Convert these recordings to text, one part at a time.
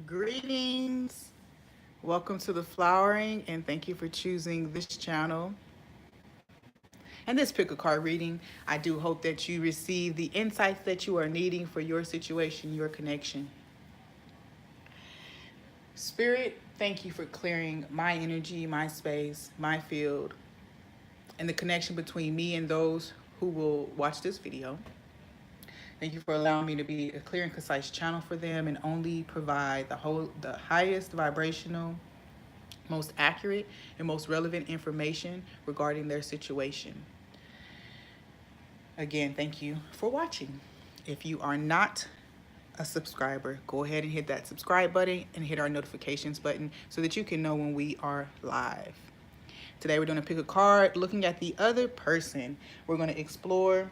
Greetings. Welcome to the Flowering, and thank you for choosing this channel and this pick a card reading. I do hope that you receive the insights that you are needing for your situation, your connection. Spirit, thank you for clearing my energy, my space, my field, and the connection between me and those who will watch this video. Thank you for allowing me to be a clear and concise channel for them and only provide the highest vibrational, most accurate, and most relevant information regarding their situation. Again, thank you for watching. If you are not a subscriber, go ahead and hit that subscribe button and hit our notifications button so that you can know when we are live. Today we're going to pick a card looking at the other person. We're going to explore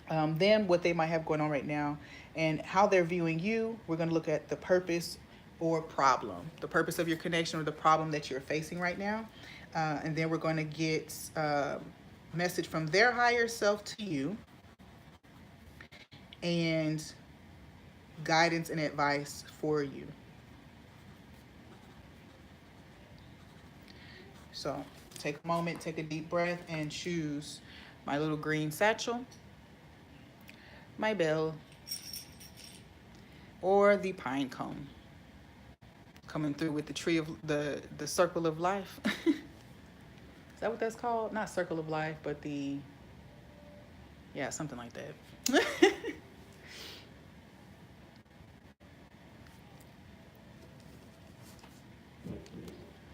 them, what they might have going on right now, and how they're viewing you. We're going to look at the purpose or problem, the purpose of your connection or the problem that you're facing right now. And then we're going to get a message from their higher self to you and guidance and advice for you. So take a moment, take a deep breath, and choose my little green satchel, my bell, or the pine cone. Coming through with the tree of the circle of life. Is that what that's called? Not circle of life, but yeah, something like that.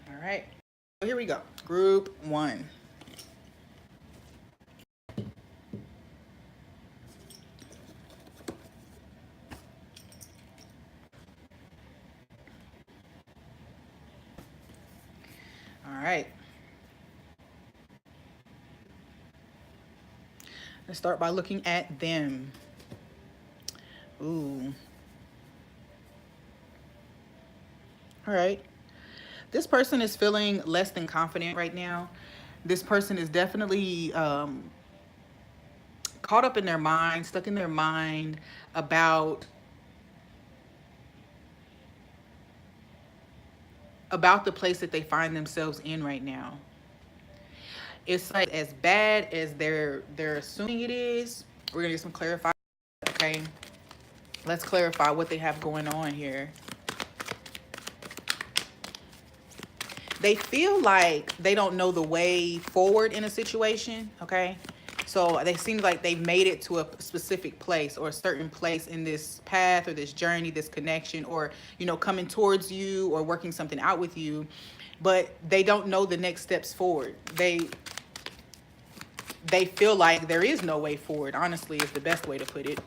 All right, so here we go. Group 1. All right. Let's start by looking at them. Ooh. All right. This person is feeling less than confident right now. This person is definitely caught up in their mind, stuck in their mind about the place that they find themselves in right now. It's like as bad as they're assuming it is. We're gonna get some clarify. Okay, let's clarify what they have going on here. They feel like they don't know the way forward in a situation. Okay, so they seem like they've made it to a specific place or a certain place in this path or this journey, this connection, or coming towards you or working something out with you, but they don't know the next steps forward. They feel like there is no way forward, honestly, is the best way to put it,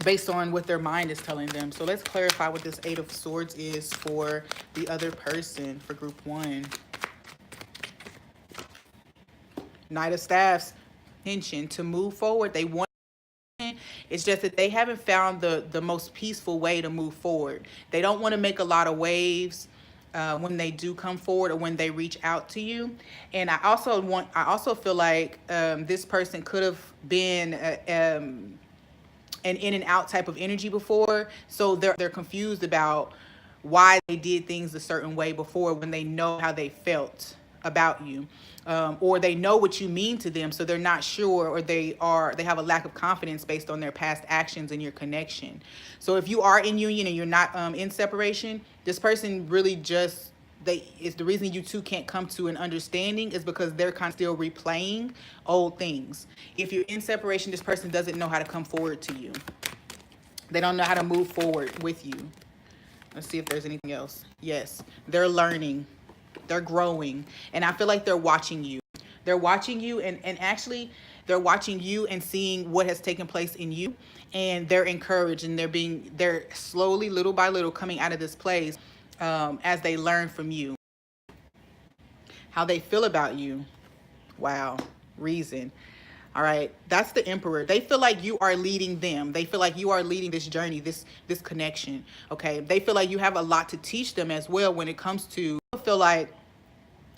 based on what their mind is telling them. So let's clarify what this 8 of Swords is for the other person, for group 1. Knight of Staffs, intention to move forward. They want, it's just that they haven't found the most peaceful way to move forward. They don't want to make a lot of waves when they do come forward or when they reach out to you. And I also feel like this person could have been an in and out type of energy before, so they're confused about why they did things a certain way before when they know how they felt about you, or they know what you mean to them, so they're not sure, or they have a lack of confidence based on their past actions and your connection. So if you are in union and you're not in separation, this person really just is the reason you two can't come to an understanding is because they're kind of still replaying old things. If you're in separation, this person doesn't know how to come forward to you. They don't know how to move forward with you. Let's see if there's anything else. Yes, they're learning. They're growing. And I feel like they're watching you. They're watching you, and actually they're watching you and seeing what has taken place in you. And they're encouraged, and they're slowly, little by little, coming out of this place as they learn from you. How they feel about you. Wow. Reason. All right, that's the Emperor. They feel like you are leading them. They feel like you are leading this journey, this connection. Okay, they feel like you have a lot to teach them as well when it comes to. Feel like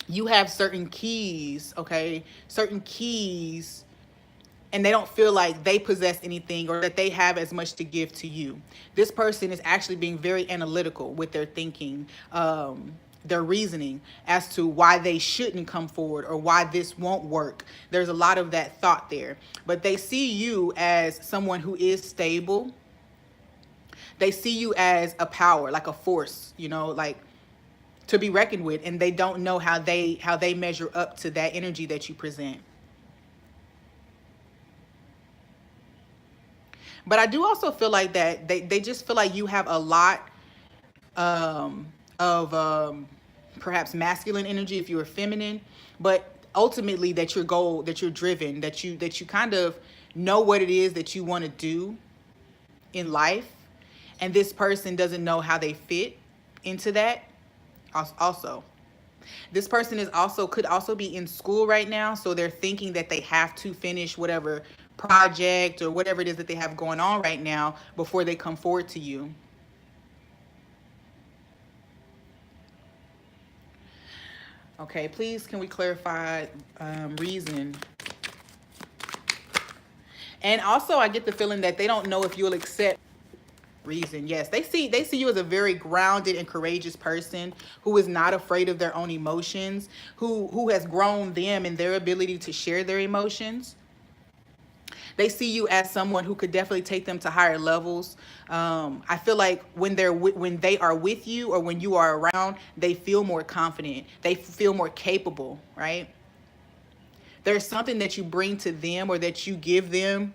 you have certain keys. Okay, certain keys and they don't feel like they possess anything or that they have as much to give to you. This person is actually being very analytical with their thinking, their reasoning as to why they shouldn't come forward or why this won't work. There's a lot of that thought there, but they see you as someone who is stable. They see you as a power, like a force, you know, like to be reckoned with, and they don't know how they measure up to that energy that you present. But I do also feel like that they just feel like you have a lot of perhaps masculine energy if you're feminine, but ultimately that your goal, that you're driven, that you kind of know what it is that you want to do in life, and this person doesn't know how they fit into that. Also, this person is also could also be in school right now, so they're thinking that they have to finish whatever project or whatever it is that they have going on right now before they come forward to you. Okay, please can we clarify reason? And also I get the feeling that they don't know if you'll accept reason. Yes, they see you as a very grounded and courageous person who is not afraid of their own emotions, who has grown them in their ability to share their emotions. They see you as someone who could definitely take them to higher levels. I feel like when they are with you or when you are around, they feel more confident. They feel more capable, right? There's something that you bring to them or that you give them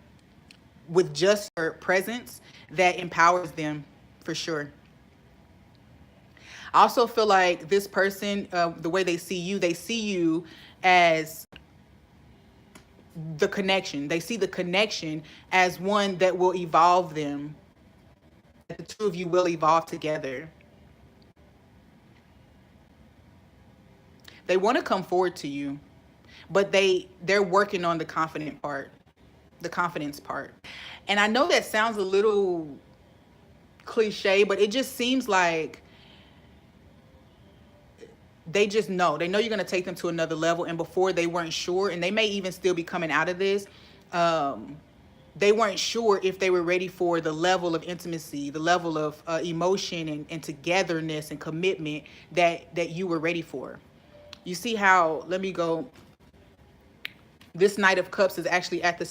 with just your presence that empowers them for sure. I also feel like this person, the way they see you as the connection. They see the connection as one that will evolve them. That the two of you will evolve together. They want to come forward to you, but they're working on the confidence part. And I know that sounds a little cliche, but it just seems like they know you're going to take them to another level, and before they weren't sure, and they may even still be coming out of this, they weren't sure if they were ready for the level of intimacy, the level of emotion and togetherness and commitment that you were ready for. You see how, let me go, this Knight of Cups is actually at this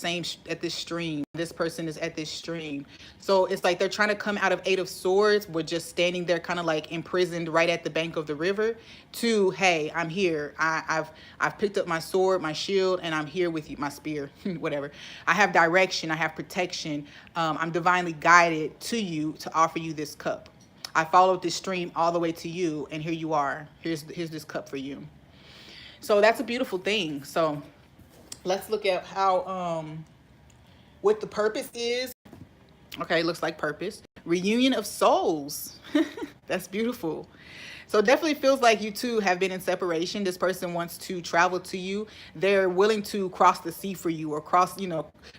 stream. This person is at this stream. So it's like they're trying to come out of Eight of Swords, but just standing there kind of like imprisoned right at the bank of the river, to, hey, I'm here. I've picked up my sword, my shield, and I'm here with you, my spear, whatever. I have direction, I have protection. I'm divinely guided to you to offer you this cup. I followed this stream all the way to you, and here you are. Here's this cup for you. So that's a beautiful thing. So let's look at how what the purpose is. Okay, looks like purpose. Reunion of souls. That's beautiful. So it definitely feels like you two have been in separation. This person wants to travel to you. They're willing to cross the sea for you, or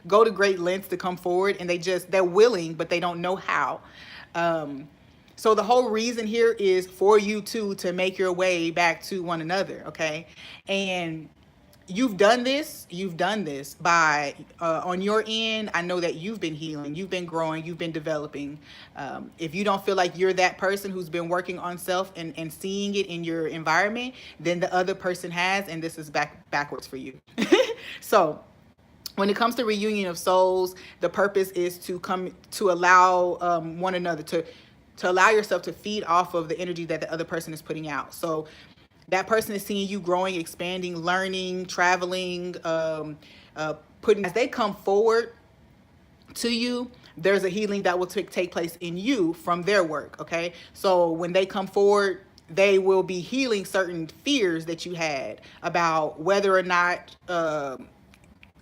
go to great lengths to come forward, and they're willing, but they don't know how. So the whole reason here is for you two to make your way back to one another, okay? And you've done this by on your end. I know that you've been healing, you've been growing, you've been developing. If you don't feel like you're that person who's been working on self and seeing it in your environment, then the other person has, and this is backwards for you. So when it comes to reunion of souls, the purpose is to allow one another to allow yourself to feed off of the energy that the other person is putting out. So that person is seeing you growing, expanding, learning, traveling, as they come forward to you, there's a healing that will take place in you from their work, okay? So when they come forward, they will be healing certain fears that you had about whether or not,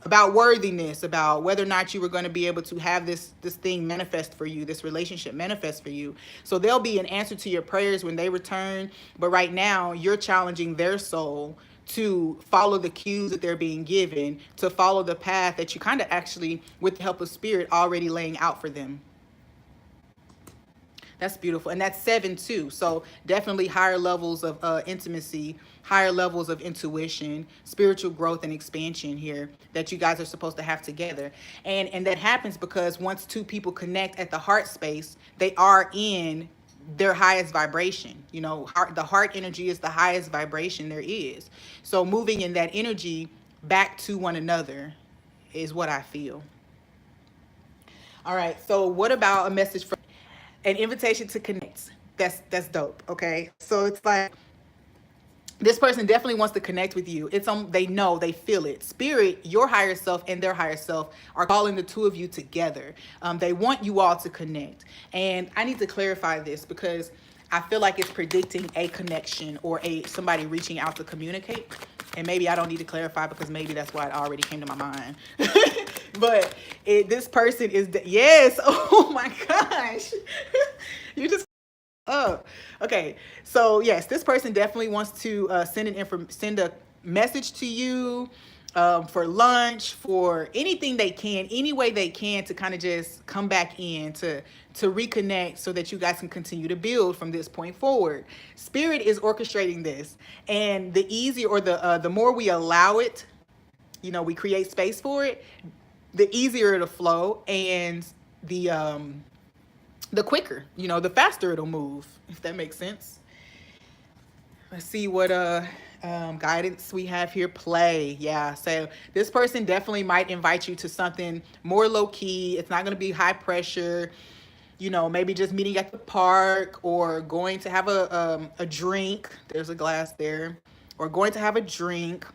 about worthiness, about whether or not you were going to be able to have this thing manifest for you, this relationship manifest for you. So there'll be an answer to your prayers when they return. But right now, you're challenging their soul to follow the cues that they're being given, to follow the path that you kind of actually, with the help of spirit, already laying out for them. That's beautiful. And that's 7 too. So definitely higher levels of intimacy, higher levels of intuition, spiritual growth and expansion here that you guys are supposed to have together. And that happens because once two people connect at the heart space, they are in their highest vibration. You know, the heart energy is the highest vibration there is. So moving in that energy back to one another is what I feel. All right. So what about a message from an invitation to connect? That's dope. Okay. So it's like this person definitely wants to connect with you. It's they know, they feel it. Spirit, your higher self and their higher self are calling the two of you together. They want you all to connect. And I need to clarify this because I feel like it's predicting a connection or somebody reaching out to communicate. And maybe I don't need to clarify because maybe that's why it already came to my mind. But this person is yes. Oh my gosh. You just up. Okay, so yes, this person definitely wants to send a message to you for lunch, for anything they can, any way they can to kind of just come back in to reconnect so that you guys can continue to build from this point forward. Spirit is orchestrating this, and the easier or the more we allow it, you know, we create space for it, the easier it'll flow, and the quicker, you know, the faster it'll move, if that makes sense. Let's see what guidance we have here. Play. Yeah. So this person definitely might invite you to something more low key. It's not going to be high pressure. You know, maybe just meeting at the park or going to have a drink. There's a glass there. Or going to have a drink.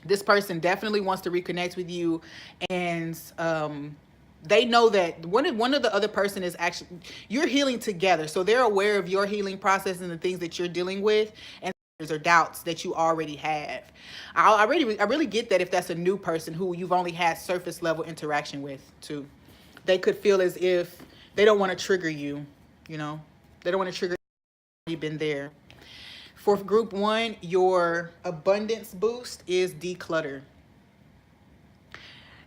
This person definitely wants to reconnect with you, and they know that one of the other person is actually, you're healing together, so they're aware of your healing process and the things that you're dealing with, and or doubts that you already have. I really get that if that's a new person who you've only had surface level interaction with too. They could feel as if they don't want to trigger you, you know, they don't want to trigger you. You've been there. For group 1, your abundance boost is declutter.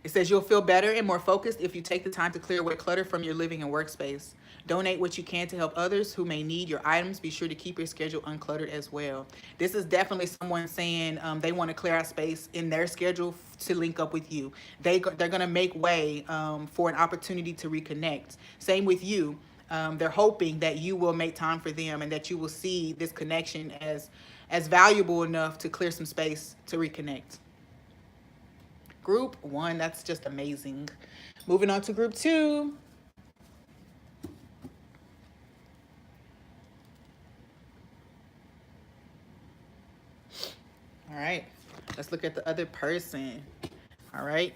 It says you'll feel better and more focused if you take the time to clear away clutter from your living and workspace. Donate what you can to help others who may need your items. Be sure to keep your schedule uncluttered as well. This is definitely someone saying they want to clear out space in their schedule to link up with you. They're going to make way for an opportunity to reconnect. Same with you. They're hoping that you will make time for them and that you will see this connection as valuable enough to clear some space to reconnect. Group 1, that's just amazing. Moving on to group 2. All right, let's look at the other person. All right,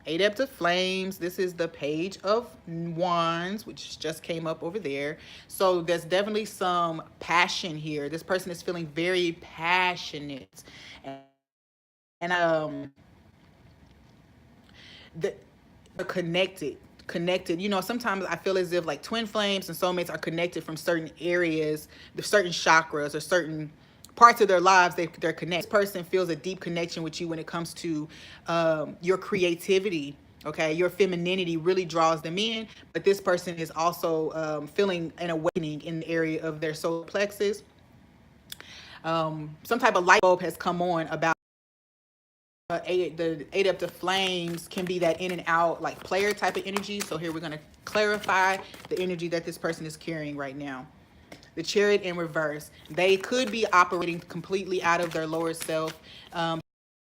Adept of Flames. This is the Page of Wands, which just came up over there. So there's definitely some passion here. This person is feeling very passionate, and the connected. You know, sometimes I feel as if like twin flames and soulmates are connected from certain areas, the certain chakras or certain parts of their lives. They're connected. This person feels a deep connection with you when it comes to your creativity. Okay, your femininity really draws them in, but this person is also feeling an awakening in the area of their solar plexus. Some type of light bulb has come on about the Adept of Flames can be that in and out like player type of energy. So here we're going to clarify the energy that this person is carrying right now. The Chariot in reverse. They could be operating completely out of their lower self.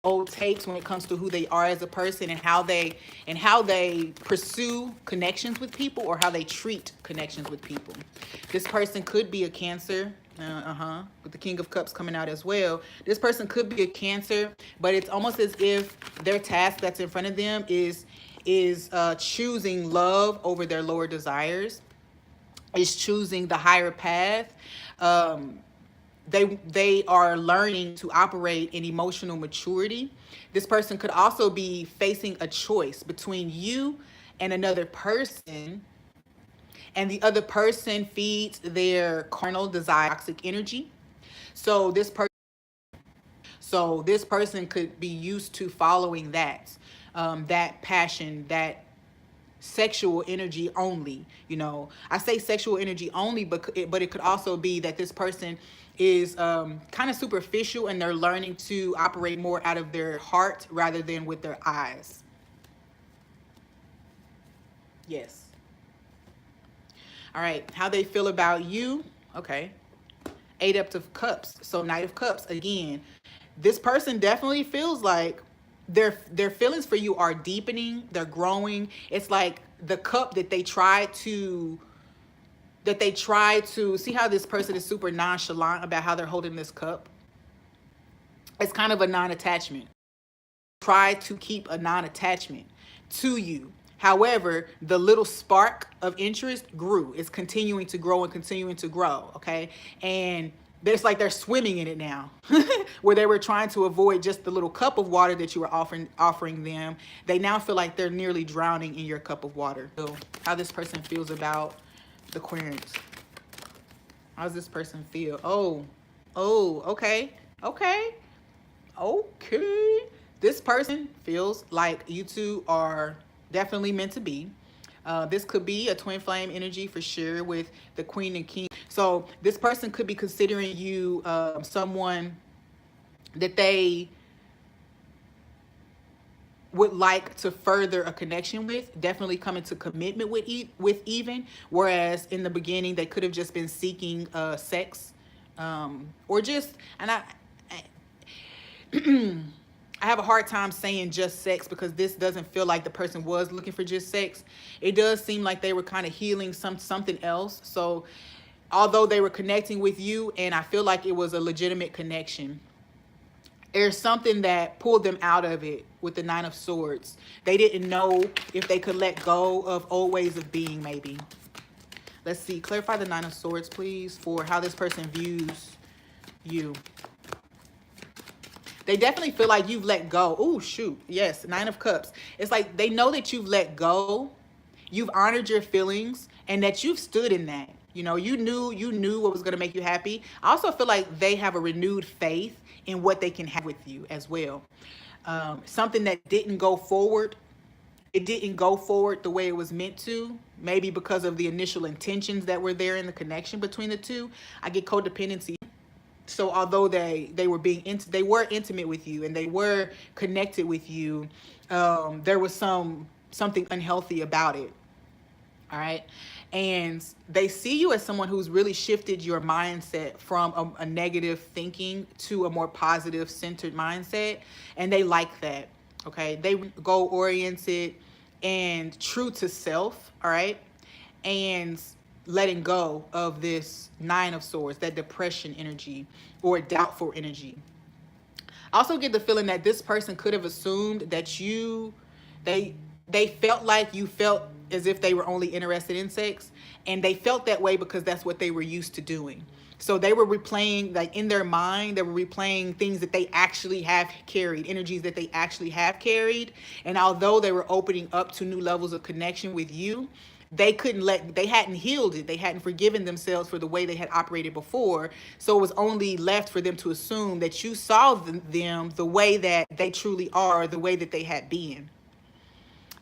Old takes when it comes to who they are as a person and how they pursue connections with people or how they treat connections with people. This person could be a Cancer. With the King of Cups coming out as well. This person could be a Cancer, but it's almost as if their task that's in front of them is choosing love over their lower desires, is choosing the higher path. They are learning to operate in emotional maturity. This person could also be facing a choice between you and another person, and the other person feeds their carnal desire, toxic energy. So this person could be used to following that passion, that sexual energy only. You know, I say sexual energy only, but it could also be that this person is kind of superficial and they're learning to operate more out of their heart rather than with their eyes. Yes. All right, how they feel about you. Okay. Eight up of Cups. So Knight of Cups again. This person definitely feels like their feelings for you are deepening, they're growing. It's like the cup that they try to see how this person is super nonchalant about how they're holding this cup. It's kind of a non-attachment. Try to keep a non-attachment to you. However, the little spark of interest grew. It's continuing to grow and continuing to grow. Okay. And it's like they're swimming in it now. Where they were trying to avoid just the little cup of water that you were offering them. They now feel like they're nearly drowning in your cup of water. So how this person feels about the Aquarians. How does this person feel? Okay. This person feels like you two are definitely meant to be. This could be a twin flame energy for sure with the Queen and King. So this person could be considering you someone that they would like to further a connection with, definitely come into commitment with even, whereas in the beginning they could have just been seeking sex, or just, and I have a hard time saying just sex because this doesn't feel like the person was looking for just sex. It does seem like they were kind of healing something else. So although they were connecting with you, and I feel like it was a legitimate connection, there's something that pulled them out of it with the Nine of Swords. They didn't know if they could let go of old ways of being, maybe. Let's see. Clarify the Nine of Swords, please, for how this person views you. They definitely feel like you've let go. Oh, shoot. Yes, Nine of Cups. It's like they know that you've let go. You've honored your feelings and that you've stood in that. You know, you knew what was going to make you happy. I also feel like they have a renewed faith in what they can have with you as well. Something that didn't go forward. It didn't go forward the way it was meant to. Maybe because of the initial intentions that were there in the connection between the two. I get codependency. So although they were they were intimate with you and they were connected with you, there was something unhealthy about it. All right. And they see you as someone who's really shifted your mindset from a negative thinking to a more positive centered mindset. And they like that. Okay. They goal oriented and true to self. All right. And letting go of this Nine of Swords, that depression energy or doubtful energy. I also get the feeling that this person could have assumed that they felt like you felt as if they were only interested in sex, and they felt that way because that's what they were used to doing. So they were replaying, like in their mind, they were replaying things that they actually have carried, energies that they actually have carried. And although they were opening up to new levels of connection with you, they hadn't healed it. They hadn't forgiven themselves for the way they had operated before. So it was only left for them to assume that you saw them the way that they truly are, the way that they had been.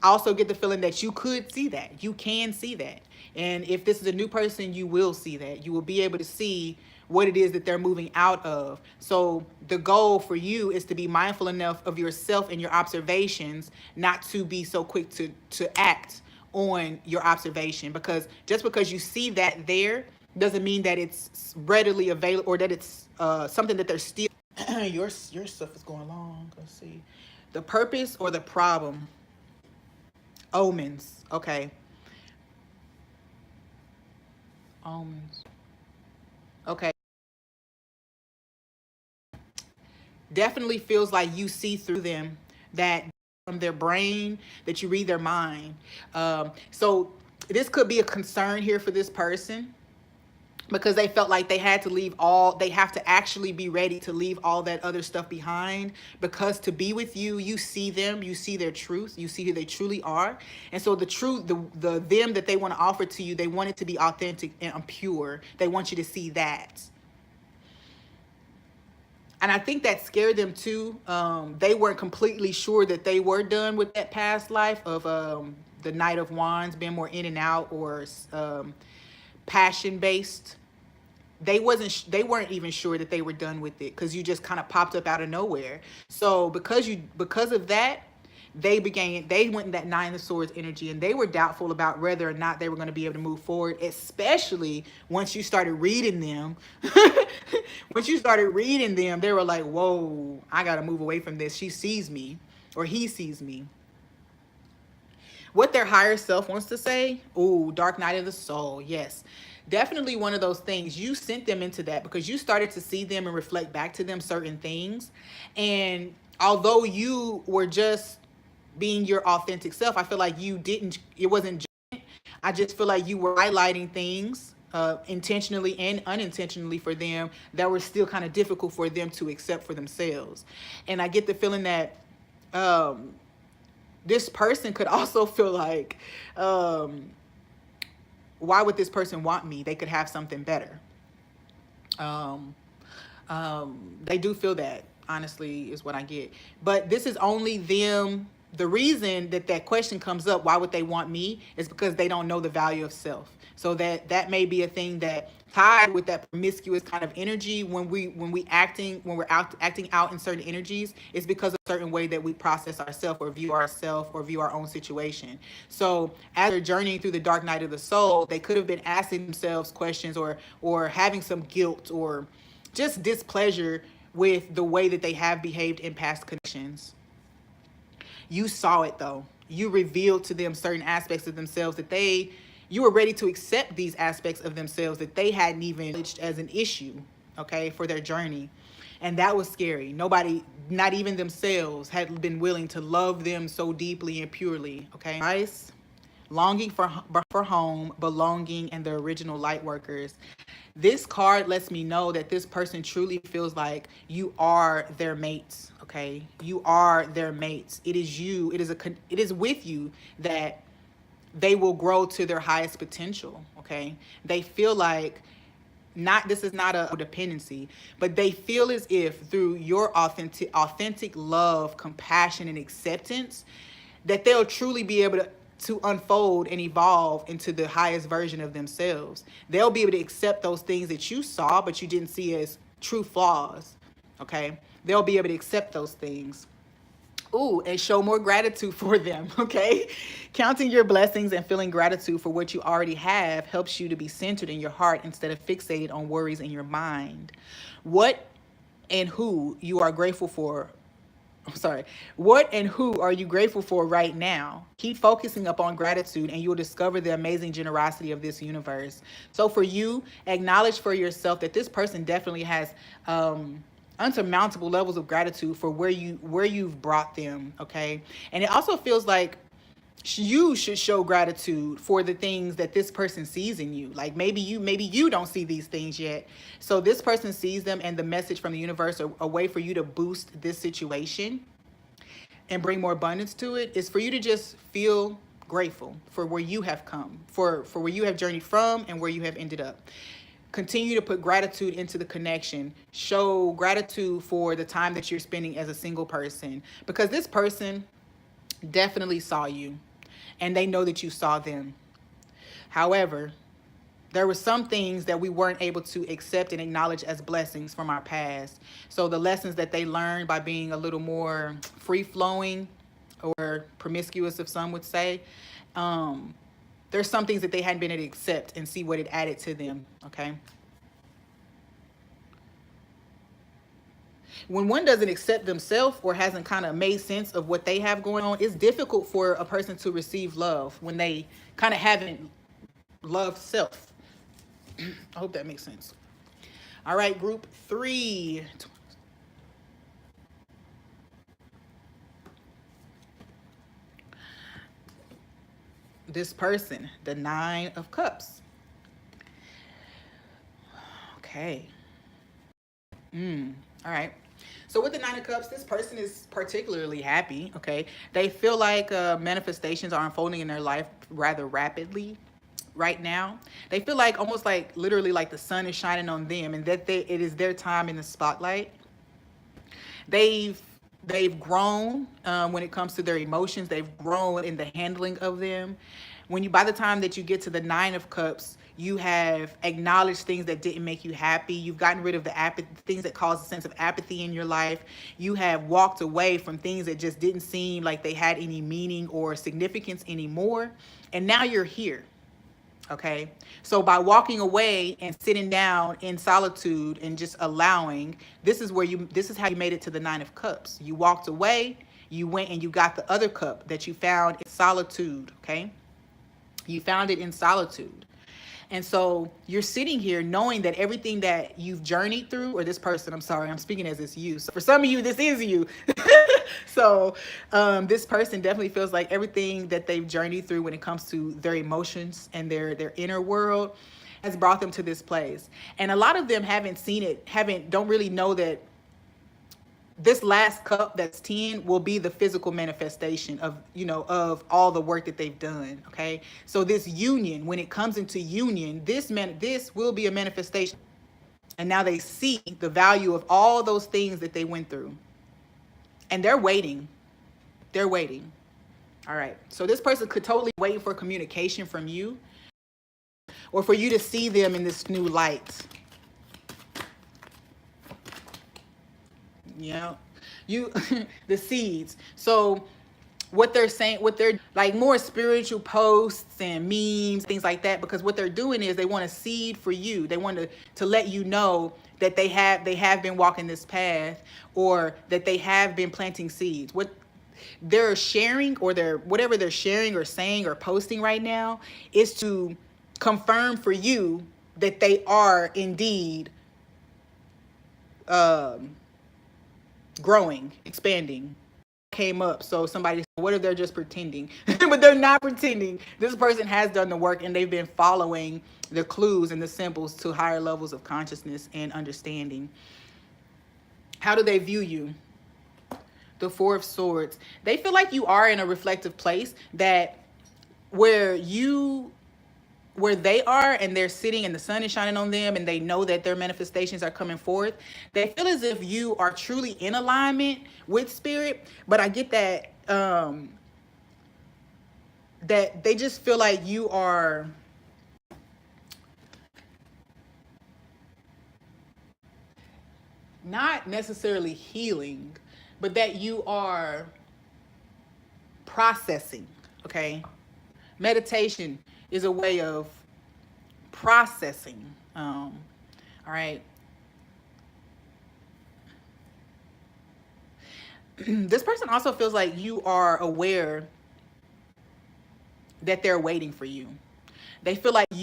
I also get the feeling that you could see that. You can see that. And if this is a new person, you will see that. You will be able to see what it is that they're moving out of. So the goal for you is to be mindful enough of yourself and your observations, not to be so quick to act on your observation, because just because you see that there doesn't mean that it's readily available or that it's something that they're still. your stuff is going long. Let's see. The purpose or the problem. Omens. Okay. Omens. Okay. Definitely feels like you see through them, that from their brain, that you read their mind. So this could be a concern here for this person, because they felt like they have to actually be ready to leave all that other stuff behind, because to be with you, you see them, you see their truth, you see who they truly are. And so the truth, the them that they want to offer to you, they want it to be authentic and pure. They want you to see that. And I think that scared them too. They weren't completely sure that they were done with that past life of the Knight of Wands, being more in and out, or passion based. They weren't even sure that they were done with it, because you just kind of popped up out of nowhere. So because of that, they went in that Nine of Swords energy, and they were doubtful about whether or not they were going to be able to move forward, especially once you started reading them. Once you started reading them, they were like, whoa, I got to move away from this. She sees me, or he sees me. What their higher self wants to say. Ooh, Dark Night of the Soul. Yes. Definitely one of those things. You sent them into that because you started to see them and reflect back to them certain things. And although you were just being your authentic self, I feel like it wasn't judgment. I just feel like you were highlighting things intentionally and unintentionally for them that were still kind of difficult for them to accept for themselves. And I get the feeling that this person could also feel like, why would this person want me? They could have something better. They do feel that, honestly, is what I get. But this is only them. The reason that question comes up, why would they want me, is because they don't know the value of self. So that may be a thing that tied with that promiscuous kind of energy. When we're acting out in certain energies, it's because of a certain way that we process ourselves or view ourselves or view our own situation. So as they're journeying through the dark night of the soul, they could have been asking themselves questions, or having some guilt or just displeasure with the way that they have behaved in past connections. You saw it though. You revealed to them certain aspects of themselves that you were ready to accept these aspects of themselves that they hadn't even acknowledged as an issue, okay, for their journey. And that was scary. Nobody, not even themselves, had been willing to love them so deeply and purely, okay? Nice. Longing for home, belonging, and the original light workers. This card lets me know that this person truly feels like you are their mates, okay? You are their mates. It is you. It is with you that they will grow to their highest potential, okay? They feel like this is not a dependency, but they feel as if through your authentic love, compassion, and acceptance, that they'll truly be able to unfold and evolve into the highest version of themselves. They'll be able to accept those things that you saw, but you didn't see as true flaws, okay? They'll be able to accept those things. Ooh, and show more gratitude for them, okay? Counting your blessings and feeling gratitude for what you already have helps you to be centered in your heart instead of fixated on worries in your mind. What and who you are grateful for What and who are you grateful for right now? Keep focusing upon gratitude and you'll discover the amazing generosity of this universe. So for you, acknowledge for yourself that this person definitely has unsurmountable levels of gratitude for where you've brought them, okay? And it also feels like you should show gratitude for the things that this person sees in you. Like maybe you don't see these things yet. So this person sees them, and the message from the universe, a way for you to boost this situation and bring more abundance to it, is for you to just feel grateful for where you have come, for where you have journeyed from and where you have ended up. Continue to put gratitude into the connection. Show gratitude for the time that you're spending as a single person, because this person definitely saw you and they know that you saw them. However, there were some things that we weren't able to accept and acknowledge as blessings from our past. So the lessons that they learned by being a little more free-flowing or promiscuous, if some would say, there's some things that they hadn't been able to accept and see what it added to them, okay? When one doesn't accept themselves or hasn't kind of made sense of what they have going on, it's difficult for a person to receive love when they kind of haven't loved self. I hope that makes sense. All right, group 3. This person, the 9 of Cups. Okay. All right. So with the 9 of Cups, this person is particularly happy, okay? They feel like manifestations are unfolding in their life rather rapidly right now. They feel like almost like literally like the sun is shining on them, and that it is their time in the spotlight. They've They've grown when it comes to their emotions. They've grown in the handling of them. By the time that you get to the Nine of Cups, you have acknowledged things that didn't make you happy. You've gotten rid of the things that cause a sense of apathy in your life. You have walked away from things that just didn't seem like they had any meaning or significance anymore. And now you're here. Okay. So by walking away and sitting down in solitude and just allowing, this is how you made it to the Nine of Cups. You walked away, you went and you got the other cup that you found in solitude. Okay. You found it in solitude. And so you're sitting here knowing that everything that you've journeyed through, or this person, I'm sorry, I'm speaking as it's you. So for some of you, this is you. So this person definitely feels like everything that they've journeyed through when it comes to their emotions and their inner world has brought them to this place. And a lot of them haven't seen it, don't really know that this last cup, that's 10, will be the physical manifestation of all the work that they've done. Okay. So this union, when it comes into union, this will be a manifestation. And now they see the value of all those things that they went through. And they're waiting. They're waiting. All right. So this person could totally wait for communication from you, or for you to see them in this new light. The seeds. So what they're saying, like more spiritual posts and memes, things like that, because what they're doing is they want a seed for you. They want to let you know that they have been walking this path, or that they have been planting seeds. What they're sharing, or whatever they're sharing or saying or posting right now, is to confirm for you that they are indeed growing, expanding. Came up. So somebody said, what if they're just pretending? But they're not pretending. This person has done the work, and they've been following the clues and the symbols to higher levels of consciousness and understanding. How do they view you? The Four of Swords. They feel like you are in a reflective place, that where they are and they're sitting and the sun is shining on them and they know that their manifestations are coming forth, they feel as if you are truly in alignment with spirit. But I get that that they just feel like you are not necessarily healing, but that you are processing. Okay. Meditation is a way of processing. All right. This person also feels like you are aware that they're waiting for you. They feel like they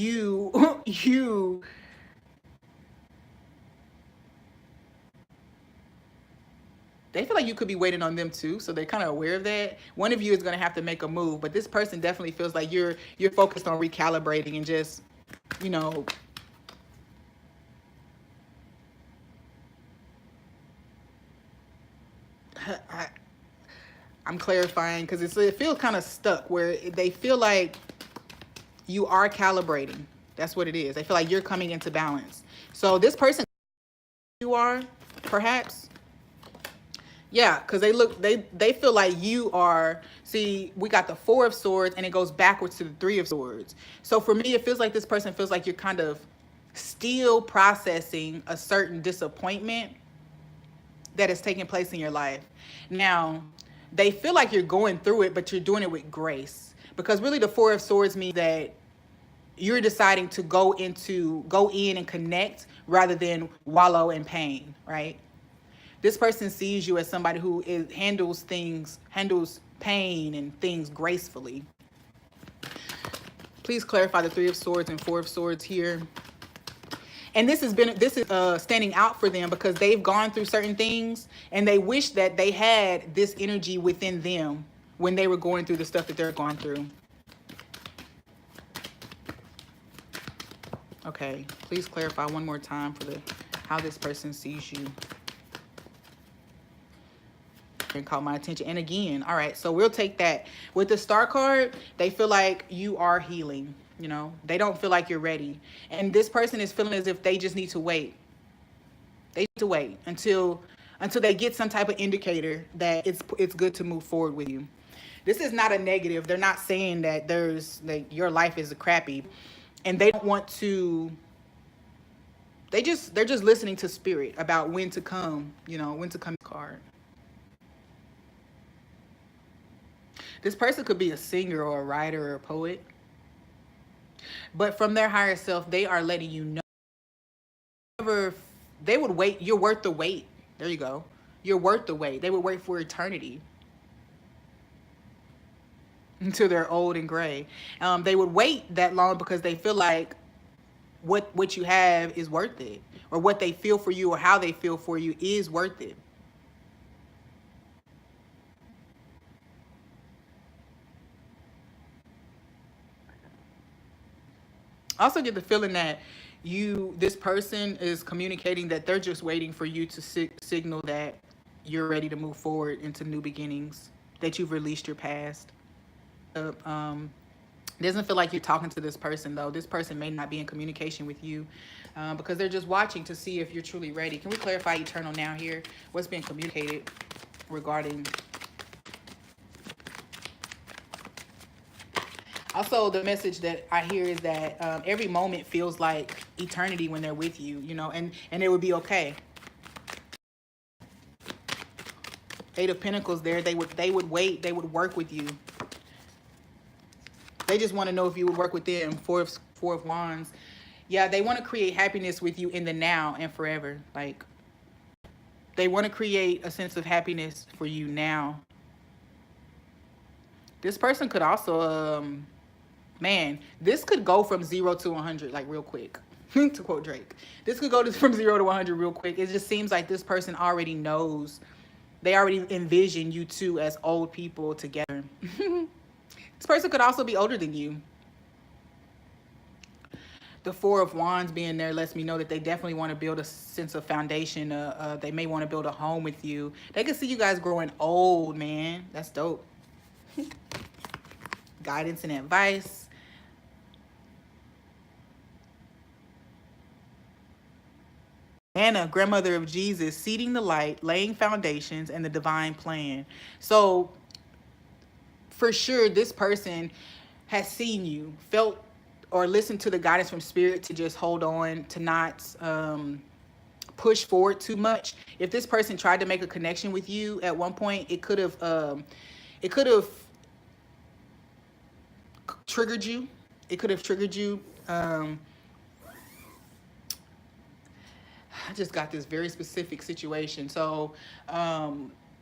feel like you could be waiting on them too. So they're kind of aware of that. One of you is going to have to make a move, but this person definitely feels like you're focused on recalibrating and just, I'm clarifying because it feels kind of stuck, where they feel like you are calibrating. That's what it is. They feel like you're coming into balance. So this person, you are, perhaps. Yeah, because they feel like you are. See, we got the Four of Swords and it goes backwards to the Three of Swords. So for me, it feels like this person feels like you're kind of still processing a certain disappointment that is taking place in your life. Now, they feel like you're going through it, but you're doing it with grace. Because really the Four of Swords means that you're deciding to go in and connect rather than wallow in pain, right? This person sees you as somebody who handles pain and things gracefully. Please clarify the Three of Swords and Four of Swords here. And this is standing out for them because they've gone through certain things and they wish that they had this energy within them when they were going through the stuff that they're going through. Okay, please clarify one more time for how this person sees you. And caught my attention. And again, all right, so we'll take that. With the Star card, they feel like you are healing. They don't feel like you're ready. And this person is feeling as if they just need to wait. They need to wait until until they get some type of indicator that it's good to move forward with you. This is not a negative. They're not saying that there's like your life is crappy, and they don't want to. They're just listening to spirit about when to come. You know, when to come. Card. This person could be a singer or a writer or a poet, but from their higher self, they are letting you know. They would wait. You're worth the wait. There you go. You're worth the wait. They would wait for eternity until they're old and gray. They would wait that long because they feel like what you have is worth it, or what they feel for you or how they feel for you is worth it. I also get the feeling that this person is communicating that they're just waiting for you to signal that you're ready to move forward into new beginnings, that you've released your past. It doesn't feel like you're talking to this person, though. This person may not be in communication with you because they're just watching to see if you're truly ready. Can we clarify eternal now here? What's being communicated regarding? Also, the message that I hear is that every moment feels like eternity when they're with you, you know, and it would be okay. Eight of Pentacles there, they would wait, they would work with you. They just want to know if you would work with them. Four of Wands. Yeah, they want to create happiness with you in the now and forever. Like, they want to create a sense of happiness for you now. This person could also, man, this could go from 0 to 100, like, real quick. To quote Drake. This could go from 0 to 100 real quick. It just seems like this person already knows. They already envision you two as old people together. This person could also be older than you. The Four of Wands being there lets me know that they definitely want to build a sense of foundation. They may want to build a home with you. They can see you guys growing old, man. That's dope. Guidance and advice. Anna, grandmother of Jesus, seeding the light, laying foundations, and the divine plan. So, for sure, this person has seen you, felt or listened to the guidance from spirit to just hold on, to not push forward too much. If this person tried to make a connection with you at one point, it could have triggered you. It could have triggered you. I just got this very specific situation. So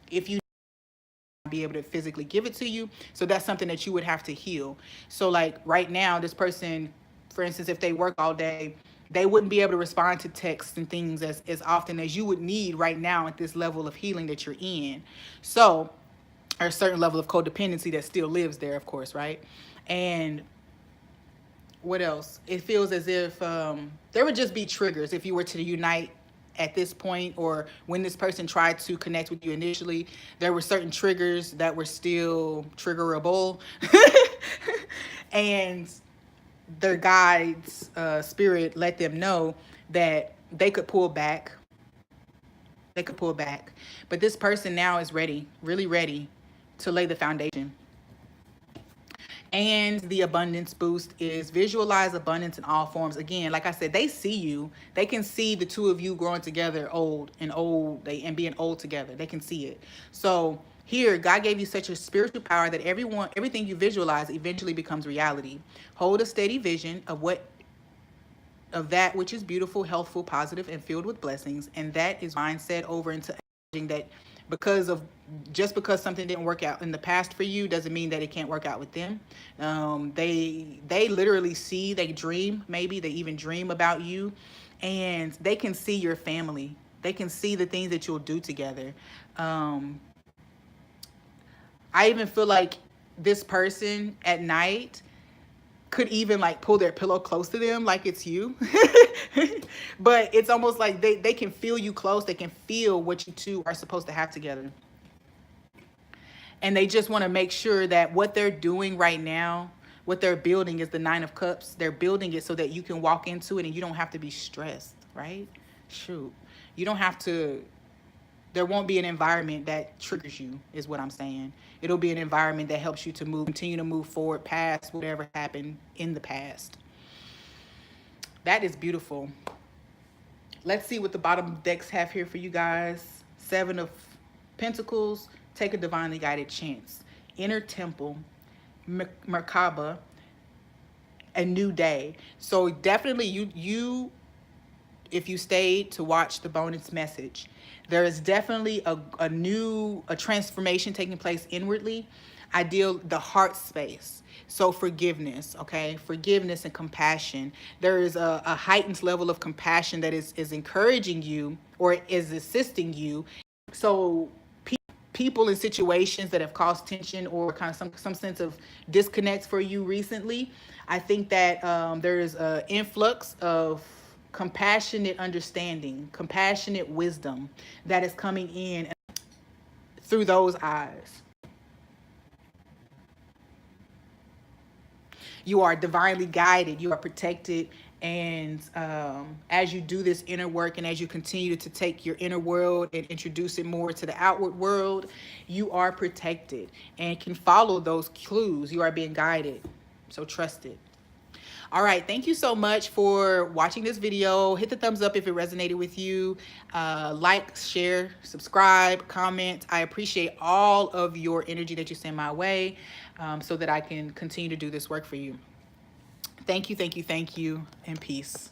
if you be able to physically give it to you, so that's something that you would have to heal. So like right now, this person, for instance, if they work all day, they wouldn't be able to respond to texts and things as often as you would need right now at this level of healing that you're in. So, or a certain level of codependency that still lives there, of course, right? And what else? It feels as if there would just be triggers if you were to unite at this point, or when this person tried to connect with you initially, there were certain triggers that were still triggerable. And their guides, spirit, let them know that they could pull back. They could pull back. But this person now is ready, really ready to lay the foundation. And the abundance boost is visualize abundance in all forms. Again, like I said, they see you. They can see the two of you growing together and being old together. They can see it. So here, God gave you such a spiritual power that everything you visualize eventually becomes reality. Hold a steady vision of that which is beautiful, healthful, positive, and filled with blessings. And that is mindset over into that just because something didn't work out in the past for you doesn't mean that it can't work out with them. They literally see, they dream, maybe they even dream about you, and they can see your family. They can see the things that you'll do together. I even feel like this person at night could even like pull their pillow close to them like it's you. But it's almost like they can feel you close. They can feel what you two are supposed to have together. And they just want to make sure that what they're doing right now, what they're building is the Nine of Cups. They're building it so that you can walk into it and you don't have to be stressed, right? Shoot. You don't have to There won't be an environment that triggers you, is what I'm saying. It'll be an environment that helps you to continue to move forward past whatever happened in the past. That is beautiful. Let's see what the bottom decks have here for you guys. Seven of Pentacles, take a divinely guided chance. Inner Temple, Merkaba, a new day. So definitely you if you stayed to watch the bonus message, there is definitely a transformation taking place inwardly. I deal the heart space. So forgiveness, okay? Forgiveness and compassion. There is a heightened level of compassion that is encouraging you or is assisting you. So people in situations that have caused tension or kind of some sense of disconnect for you recently, I think that there is an influx of compassionate understanding, compassionate wisdom that is coming in through those eyes. You are divinely guided, you are protected, and as you do this inner work and as you continue to take your inner world and introduce it more to the outward world, you are protected and can follow those clues. You are being guided, so trust it. All right, thank you so much for watching this video. Hit the thumbs up if it resonated with you. Like, share, subscribe, comment. I appreciate all of your energy that you send my way, so that I can continue to do this work for you. Thank you, thank you, thank you, and peace.